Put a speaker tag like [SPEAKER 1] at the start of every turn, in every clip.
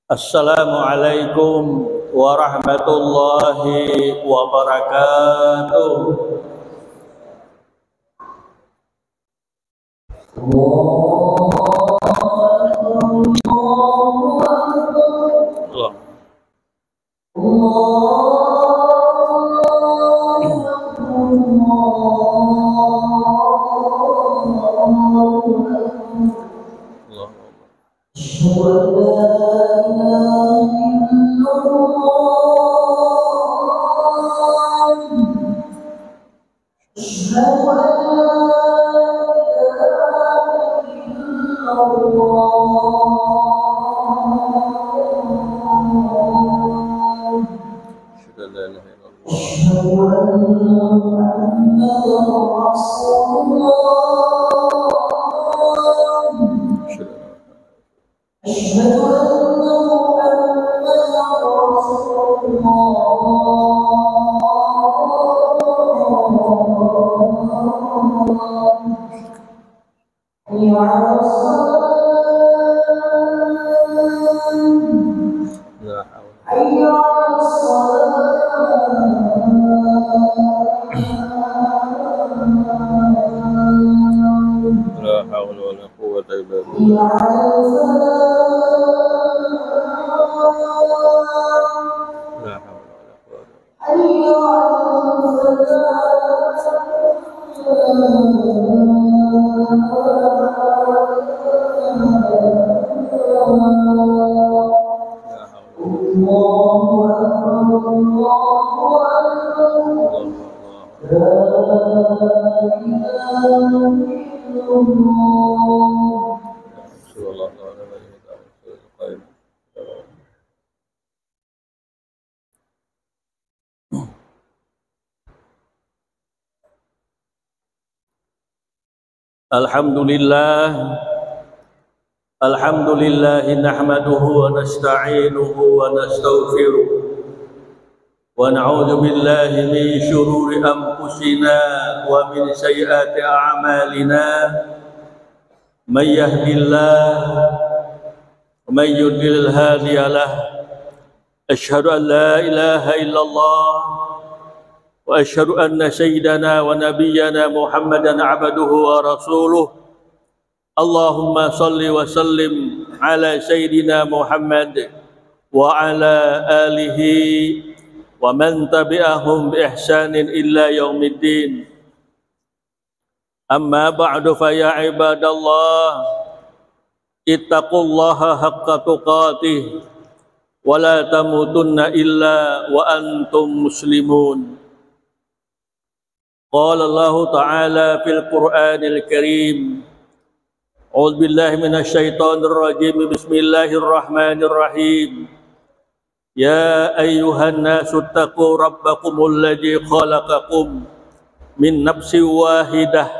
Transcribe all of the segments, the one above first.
[SPEAKER 1] Assalamualaikum warahmatullahi wabarakatuh. Alhamdulillah nahmaduhu wa nasta'inuhu wa nastaghfiruh wa na'udzu billahi min shururi anfusina wa min sayyiati a'malina may yahdihillahu wa may yudlil hadiyalah asyhadu an la ilaha illallah wa asyhadu anna sayyidana wa nabiyyana Muhammadan abduhu wa rasuluh. Allahumma salli wa sallim ala sayyidina Muhammad wa ala alihi wa man tabi'ahum bi ihsanin illa yaumiddin. Amma ba'du fa ya ibadallah ittaqullaha haqqa tuqatih wa la tamutunna illa wa antum muslimun. Qala Allah ta'ala fil Qur'anil Karim, A'udzu billahi minasyaitonir rajim. Bismillahirrahmanirrahim. Ya ayyuhan nasu taqu rabbakumul ladzi khalaqakum min nafsin wahidah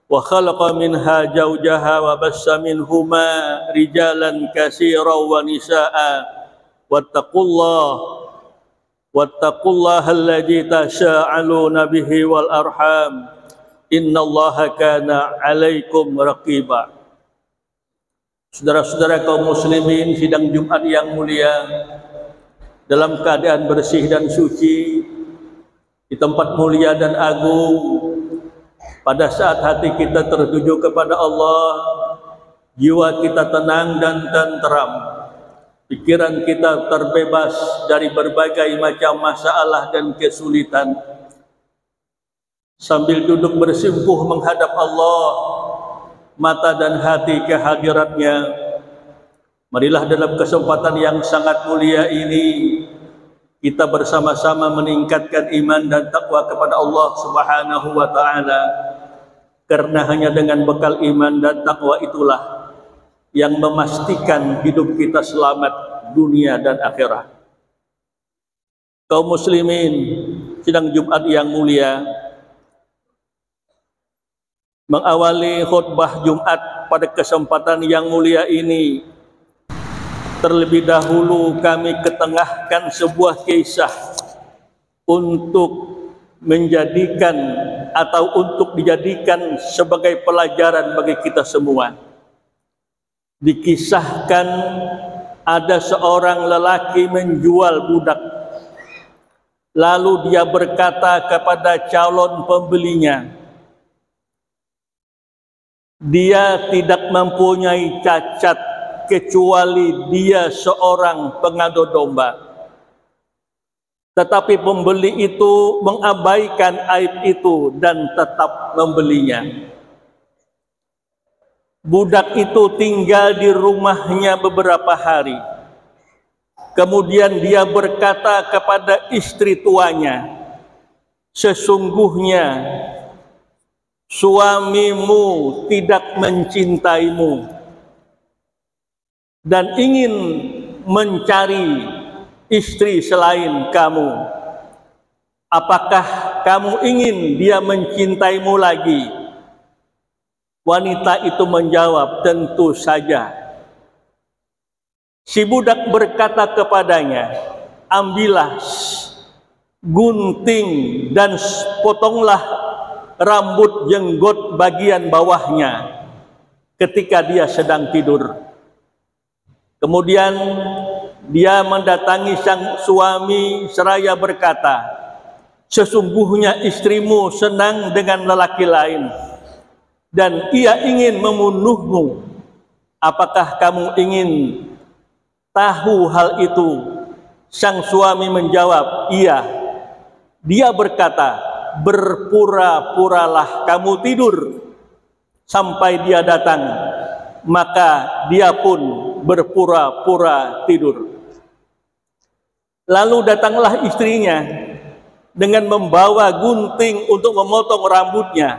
[SPEAKER 1] wa khalaqa minha zawjaha wa bassa minhuma rijalan katsiran wa nisaa'a wattaqullaha alladzi tasaaluna bihi wal arham innallaha kana 'alaikum raqiba. Saudara-saudara kaum muslimin, sidang Jumat yang mulia, dalam keadaan bersih dan suci di tempat mulia dan agung, pada saat hati kita tertuju kepada Allah, jiwa kita tenang dan tenteram, pikiran kita terbebas dari berbagai macam masalah dan kesulitan, sambil duduk bersimpuh menghadap Allah, mata dan hati ke hadiratnya. Marilah dalam kesempatan yang sangat mulia ini kita bersama-sama meningkatkan iman dan takwa kepada Allah Subhanahu wa ta'ala, karena hanya dengan bekal iman dan takwa itulah yang memastikan hidup kita selamat dunia dan akhirat. Kaum muslimin, sidang Jumat yang mulia, mengawali khutbah Jumat pada kesempatan yang mulia ini, terlebih dahulu kami ketengahkan sebuah kisah untuk menjadikan atau untuk dijadikan sebagai pelajaran bagi kita semua. Dikisahkan ada seorang lelaki menjual budak. Lalu dia berkata kepada calon pembelinya, dia tidak mempunyai cacat kecuali dia seorang pengadu domba. Tetapi pembeli itu mengabaikan aib itu dan tetap membelinya. Budak itu tinggal di rumahnya beberapa hari. Kemudian dia berkata kepada istri tuanya, sesungguhnya suamimu tidak mencintaimu dan ingin mencari istri selain kamu. Apakah kamu ingin dia mencintaimu lagi? Wanita itu menjawab, tentu saja. Si budak berkata kepadanya, ambillah gunting dan potonglah rambut jenggot bagian bawahnya ketika dia sedang tidur. Kemudian dia mendatangi sang suami seraya berkata, sesungguhnya istrimu senang dengan lelaki lain dan ia ingin membunuhmu. Apakah kamu ingin tahu hal itu? Sang suami menjawab, iya. Dia berkata, berpura-puralah kamu tidur sampai dia datang. Maka dia pun berpura-pura tidur. Lalu datanglah istrinya dengan membawa gunting untuk memotong rambutnya.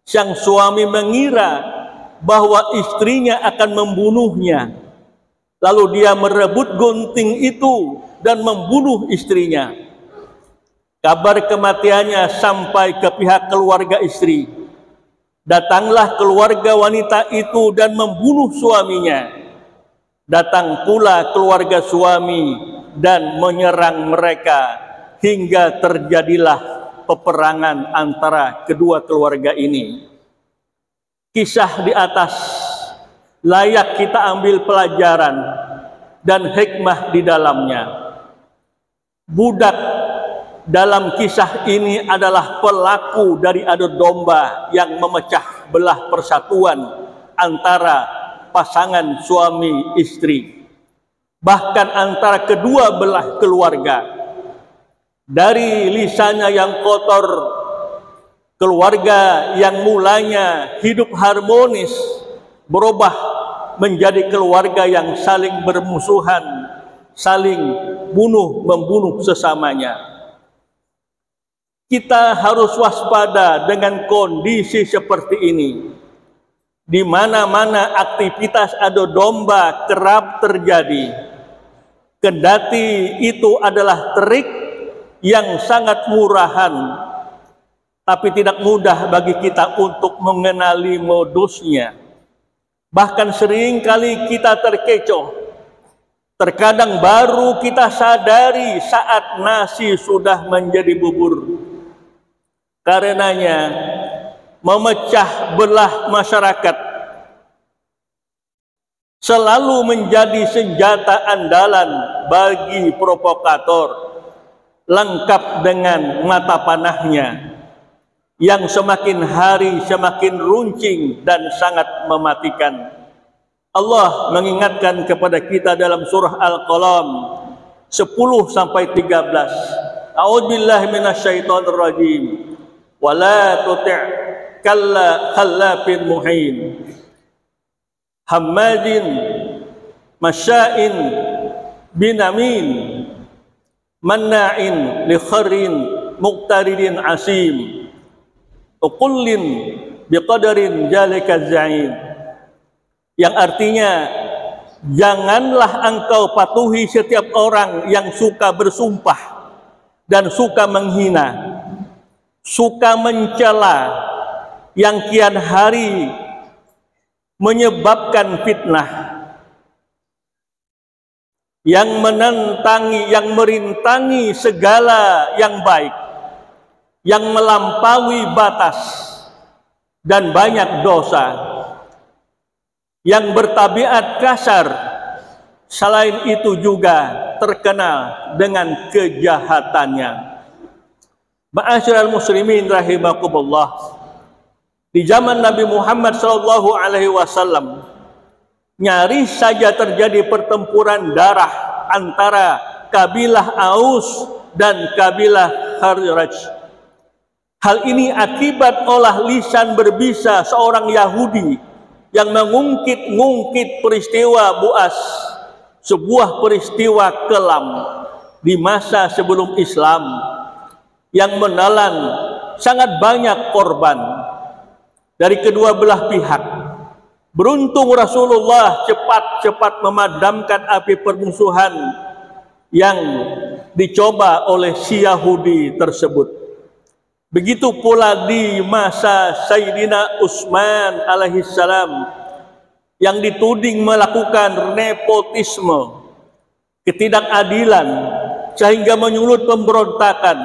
[SPEAKER 1] Sang suami mengira bahwa istrinya akan membunuhnya. Lalu dia merebut gunting itu dan membunuh istrinya. Kabar kematiannya sampai ke pihak keluarga istri. Datanglah keluarga wanita itu dan membunuh suaminya. Datang pula keluarga suami dan menyerang mereka hingga terjadilah peperangan antara kedua keluarga ini. Kisah di atas layak kita ambil pelajaran dan hikmah di dalamnya. Budak dalam kisah ini adalah pelaku dari adu domba yang memecah belah persatuan antara pasangan suami istri, bahkan antara kedua belah keluarga. Dari lisannya yang kotor, keluarga yang mulanya hidup harmonis berubah menjadi keluarga yang saling bermusuhan, saling membunuh sesamanya. Kita harus waspada dengan kondisi seperti ini. Di mana-mana aktivitas adu domba kerap terjadi. Kendati itu adalah trik yang sangat murahan, tapi tidak mudah bagi kita untuk mengenali modusnya. Bahkan seringkali kita terkecoh. Terkadang baru kita sadari saat nasi sudah menjadi bubur. Karenanya memecah belah masyarakat selalu menjadi senjata andalan bagi provokator, lengkap dengan mata panahnya yang semakin hari semakin runcing dan sangat mematikan. Allah mengingatkan kepada kita dalam surah Al-Qalam 10-13. A'udzubillahi minasyaitonir rajim. Wala tuti' khallafin muhin. Hammazin masya'in binamin. Manna'in li khairin muqtaridin asim. Uqullin biqadarin jalika za'in. Yang artinya, janganlah engkau patuhi setiap orang yang suka bersumpah dan suka menghina, suka mencela, yang kian hari menyebabkan fitnah, yang menentangi, yang merintangi segala yang baik, yang melampaui batas dan banyak dosa, yang bertabiat kasar selain itu juga terkenal dengan kejahatannya. Ma'asyiral muslimin rahimakumullah, di zaman Nabi Muhammad SAW nyaris saja terjadi pertempuran darah antara kabilah Aus dan kabilah Khazraj. Hal ini akibat olah lisan berbisa seorang Yahudi yang mengungkit-ungkit peristiwa Bu'as, sebuah peristiwa kelam di masa sebelum Islam yang menelan sangat banyak korban dari kedua belah pihak. Beruntung Rasulullah cepat-cepat memadamkan api permusuhan yang dicoba oleh si Yahudi tersebut. Begitu pula di masa Sayyidina Utsman alaihissalam yang dituding melakukan nepotisme, ketidakadilan, sehingga menyulut pemberontakan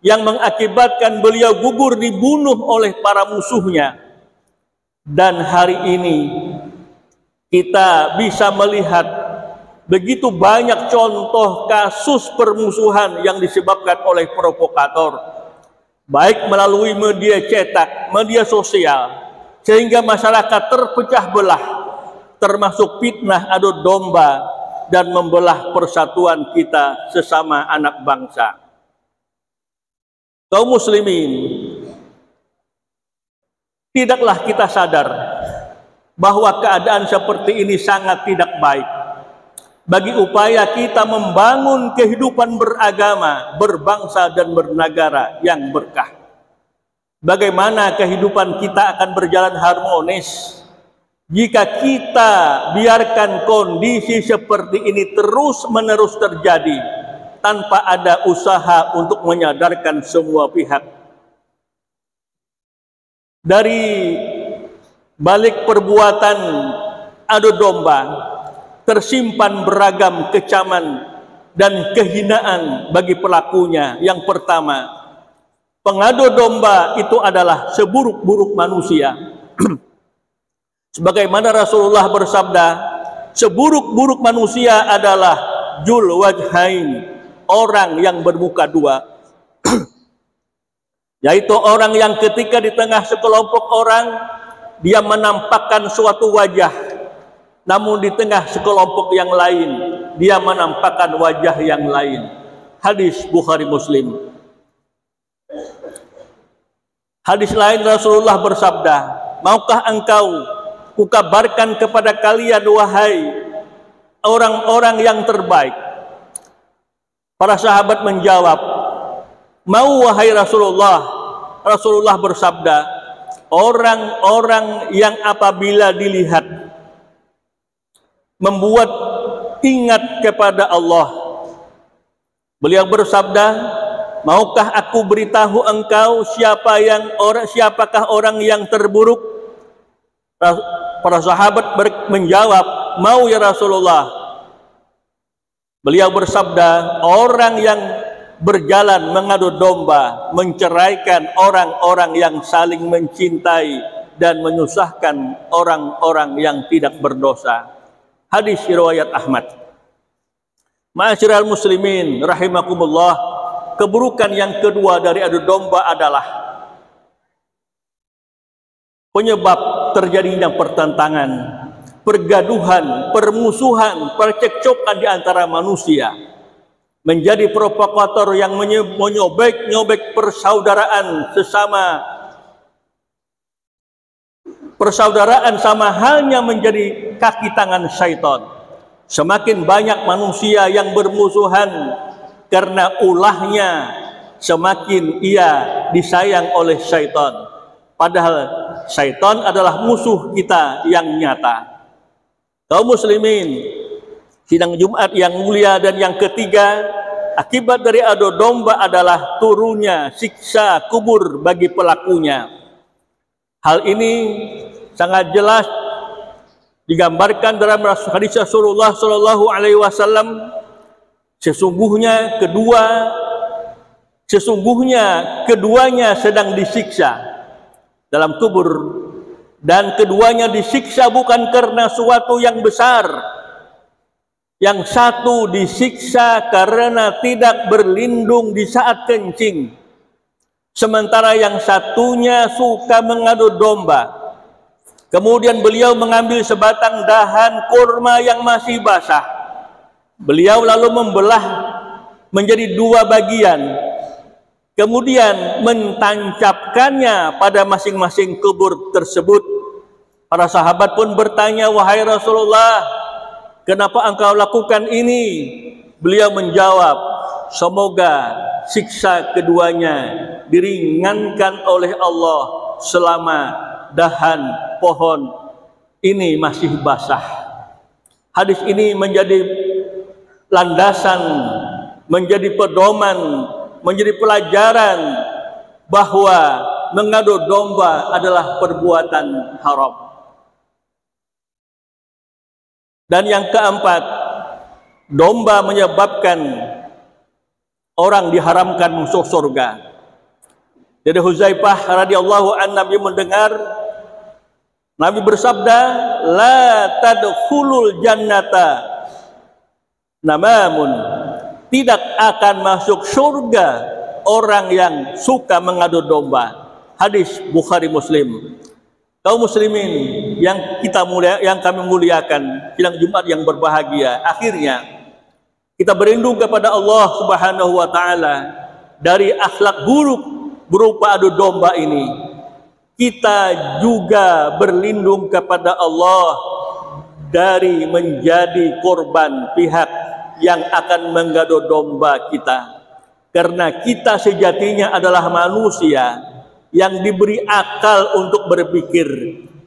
[SPEAKER 1] yang mengakibatkan beliau gugur dibunuh oleh para musuhnya. Dan hari ini kita bisa melihat begitu banyak contoh kasus permusuhan yang disebabkan oleh provokator, baik melalui media cetak, media sosial, sehingga masyarakat terpecah belah, termasuk fitnah adu domba dan membelah persatuan kita sesama anak bangsa. Kaum muslimin, tidaklah kita sadar bahwa keadaan seperti ini sangat tidak baik bagi upaya kita membangun kehidupan beragama, berbangsa dan bernegara yang berkah. Bagaimana kehidupan kita akan berjalan harmonis jika kita biarkan kondisi seperti ini terus-menerus terjadi tanpa ada usaha untuk menyadarkan semua pihak. Dari balik perbuatan adu domba tersimpan beragam kecaman dan kehinaan bagi pelakunya. Yang pertama, pengadu domba itu adalah seburuk-buruk manusia. Sebagaimana Rasulullah bersabda, seburuk-buruk manusia adalah jul wajhain, orang yang bermuka dua. Yaitu orang yang ketika di tengah sekelompok orang dia menampakkan suatu wajah, namun di tengah sekelompok yang lain dia menampakkan wajah yang lain. Hadis Bukhari Muslim. Hadis lain Rasulullah bersabda, maukah engkau kukabarkan kepada kalian wahai orang-orang yang terbaik? Para sahabat menjawab, mau wahai Rasulullah. Rasulullah bersabda, orang-orang yang apabila dilihat membuat ingat kepada Allah. Beliau bersabda, maukah aku beritahu engkau siapakah orang yang terburuk? Para sahabat menjawab, mau ya Rasulullah. Beliau bersabda, orang yang berjalan mengadu domba, menceraikan orang-orang yang saling mencintai dan menyusahkan orang-orang yang tidak berdosa. Hadis riwayat Ahmad. Ma'asyiral muslimin rahimakumullah, keburukan yang kedua dari adu domba adalah penyebab terjadinya pertentangan, pergaduhan, permusuhan, percekcokan di antara manusia. Menjadi provokator yang menyobek-nyobek persaudaraan sama halnya menjadi kaki tangan syaitan. Semakin banyak manusia yang bermusuhan karena ulahnya, semakin ia disayang oleh syaitan. Padahal syaitan adalah musuh kita yang nyata. Kaum muslimin, sidang Jumat yang mulia dan yang ketiga, akibat dari adu domba adalah turunnya siksa kubur bagi pelakunya. Hal ini sangat jelas digambarkan dalam hadis Rasulullah Shallallahu Alaihi Wasallam. Sesungguhnya keduanya sedang disiksa dalam kubur, dan keduanya disiksa bukan karena suatu yang besar, Yang satu disiksa karena tidak berlindung di saat kencing, sementara yang satunya suka mengadu domba. Kemudian beliau mengambil sebatang dahan kurma yang masih basah. Beliau lalu membelah menjadi dua bagian, kemudian mentancapkannya pada masing-masing kubur tersebut. Para sahabat pun bertanya, "Wahai Rasulullah, kenapa engkau lakukan ini?" Beliau menjawab, "Semoga siksa keduanya diringankan oleh Allah selama dahan pohon ini masih basah." Hadis ini menjadi landasan, menjadi pedoman, menjadi pelajaran bahwa mengadu domba adalah perbuatan haram. Dan yang keempat, domba menyebabkan orang diharamkan masuk surga. Dari Huzaifah radhiyallahu anhu, Nabi mendengar Nabi bersabda, "La tadkhulul jannata namamun." Tidak akan masuk surga orang yang suka mengadu domba. Hadis Bukhari Muslim. Kaum muslimin yang kami muliakan, sidang Jumat yang berbahagia, akhirnya kita berlindung kepada Allah Subhanahu wa taala dari akhlak buruk berupa adu domba ini. Kita juga berlindung kepada Allah dari menjadi korban pihak yang akan mengadu domba kita. Karena kita sejatinya adalah manusia yang diberi akal untuk berpikir,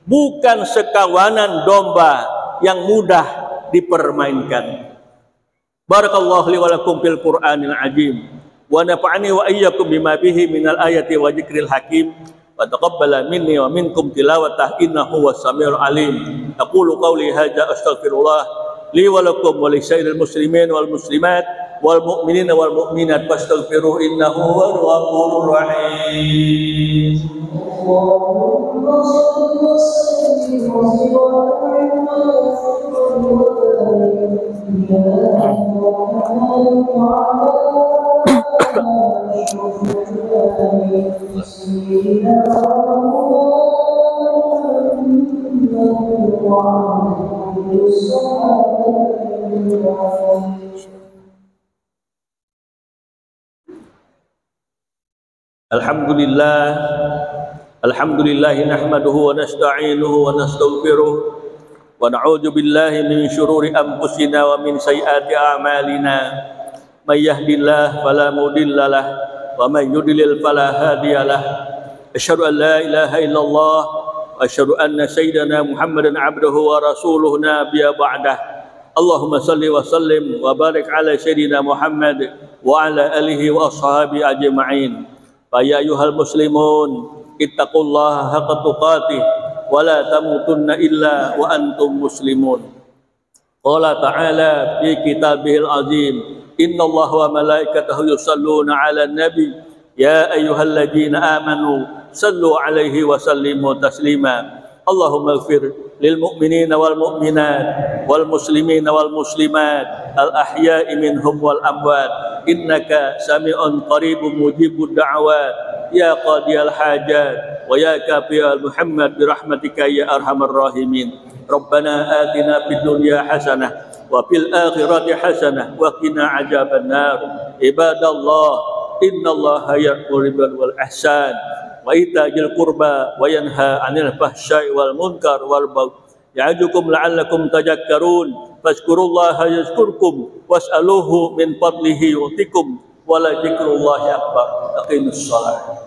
[SPEAKER 1] bukan sekawanan domba yang mudah dipermainkan. Barakallahu li wa lakum fil Qur'anil azim wa nafa'ani wa iyyakum bima bihi minal ayati wa dzikril hakim wa taqabbala minni wa minkum tilawatah innahu was-sami'ul alim. Aqulu qawli hadza astaghfirullah li wa lakum wa li sairil muslimin wal muslimat wal mu'minin wal mu'minat fastaghfiruhu innahu huwal ghafurur rahim. Allahumma shalli wa sallim Alhamdulillah nahmaduhu wa nasta'inuhu wa nastaghfiruh wa na'udzu billahi min syururi anfusina wa min sayyiati a'malina. May yahdihillahu fala mudhillalah wa may yudlil fala hadiyalah. Asyhadu an la ilaha illallah wa asyhadu anna sayyidana Muhammadan 'abduhu wa rasuluhu nabiyya ba'dah. Allahumma salli wa sallim wa barik ala sayyidina Muhammad wa ala alihi wa ashabihi ajma'in. Ya ayyuhal muslimun ittaqullaha haqqa tuqatih wa la tamutunna illa wa antum muslimun. Qala ta'ala fi kitabihil azim, innallaha wa malaikatahu yusalluna 'alan nabi ya ayyuhalladzina amanu sallu 'alaihi wa sallimu taslima. Allahumma ighfir lil mu'minina wal mu'minat wal muslimina wal muslimat al ahya'i minhum wal amwat innaka sami'un qaribun mujibud da'awat ya qadiyal hajat wa ya kafiyal Muhammad birahmatika ya arhamar rahimin. Rabbana atina fid dunya hasanah wa fil akhirati hasanah wa qina adzaban nar. Ibadallah innallaha ya'muru bil wal ihsan wa ita'il qurba wa yanha 'anil fahsya'i wal munkar wal baghi ya'idzukum la'allakum tadhakkarun. Fazkurullaha yazkurkum was'aluhu min fadlihi yu'tikum wa la dzikrullahi akbar. Aqimus shalah.